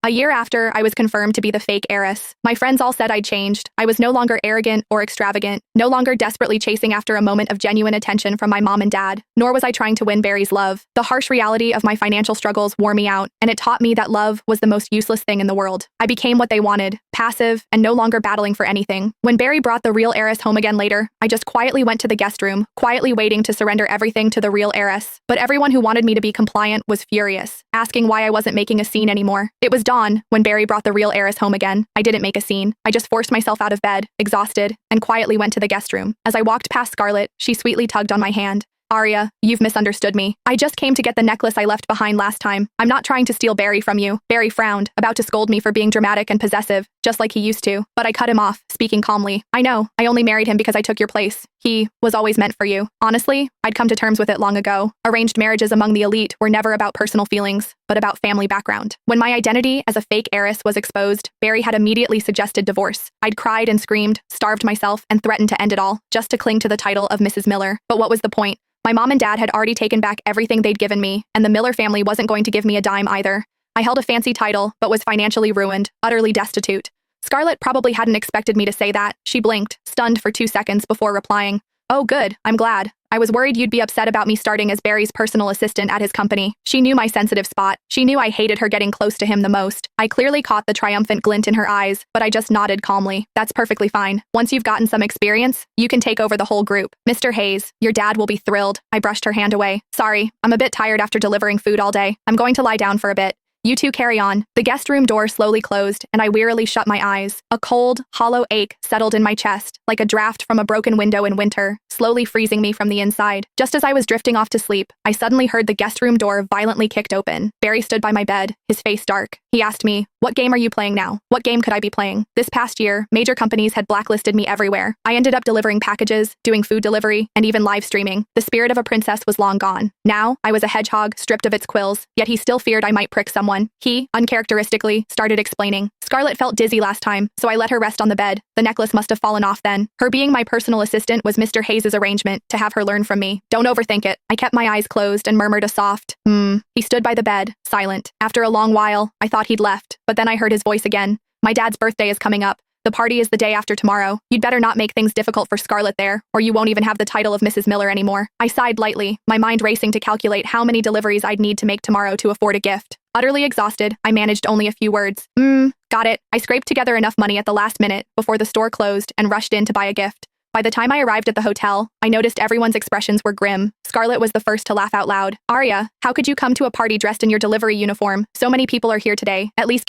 A year after, I was confirmed to be the fake heiress. My friends all said I'd changed. I was no longer arrogant or extravagant, no longer desperately chasing after a moment of genuine attention from my mom and dad, nor was I trying to win Barry's love. The harsh reality of my financial struggles wore me out, and it taught me that love was the most useless thing in the world. I became what they wanted, passive, and no longer battling for anything. When Barry brought the real heiress home again later, I just quietly went to the guest room, quietly waiting to surrender everything to the real heiress. But everyone who wanted me to be compliant was furious, asking why I wasn't making a scene anymore. It was dawn when Barry brought the real heiress home again. I didn't make a scene. I just forced myself out of bed, exhausted, and quietly went to the guest room. As I walked past Scarlett, she sweetly tugged on my hand. Arya, you've misunderstood me. I just came to get the necklace I left behind last time. I'm not trying to steal Barry from you. Barry frowned, about to scold me for being dramatic and possessive, just like he used to. But I cut him off, speaking calmly. I know, I only married him because I took your place. He was always meant for you. Honestly, I'd come to terms with it long ago. Arranged marriages among the elite were never about personal feelings, but about family background. When my identity as a fake heiress was exposed, Barry had immediately suggested divorce. I'd cried and screamed, starved myself, and threatened to end it all, just to cling to the title of Mrs. Miller. But what was the point? My mom and dad had already taken back everything they'd given me, and the Miller family wasn't going to give me a dime either. I held a fancy title, but was financially ruined, utterly destitute. Scarlett probably hadn't expected me to say that. She blinked, stunned for 2 seconds before replying. Oh, good, I'm glad. I was worried you'd be upset about me starting as Barry's personal assistant at his company. She knew my sensitive spot. She knew I hated her getting close to him the most. I clearly caught the triumphant glint in her eyes, but I just nodded calmly. That's perfectly fine. Once you've gotten some experience, you can take over the whole group. Mr. Hayes, your dad will be thrilled. I brushed her hand away. Sorry, I'm a bit tired after delivering food all day. I'm going to lie down for a bit. You two carry on. The guest room door slowly closed, and I wearily shut my eyes. A cold, hollow ache settled in my chest, like a draft from a broken window in winter, slowly freezing me from the inside. Just as I was drifting off to sleep, I suddenly heard the guest room door violently kicked open. Barry stood by my bed, his face dark. He asked me, "What game are you playing now? What game could I be playing?" This past year, major companies had blacklisted me everywhere. I ended up delivering packages, doing food delivery, and even live streaming. The spirit of a princess was long gone. Now, I was a hedgehog, stripped of its quills, yet he still feared I might prick someone. He, uncharacteristically, started explaining. Scarlett felt dizzy last time, so I let her rest on the bed. The necklace must have fallen off then. Her being my personal assistant was Mr. Hayes' arrangement to have her learn from me. Don't overthink it. I kept my eyes closed and murmured a soft, He stood by the bed, silent. After a long while, I thought he'd left, but then I heard his voice again. My dad's birthday is coming up. The party is the day after tomorrow. You'd better not make things difficult for Scarlett there, or you won't even have the title of Mrs. Miller anymore. I sighed lightly, my mind racing to calculate how many deliveries I'd need to make tomorrow to afford a gift. Utterly exhausted, I managed only a few words. Got it. I scraped together enough money at the last minute before the store closed and rushed in to buy a gift. By the time I arrived at the hotel, I noticed everyone's expressions were grim. Scarlett was the first to laugh out loud. Arya, how could you come to a party dressed in your delivery uniform? So many people are here today. At least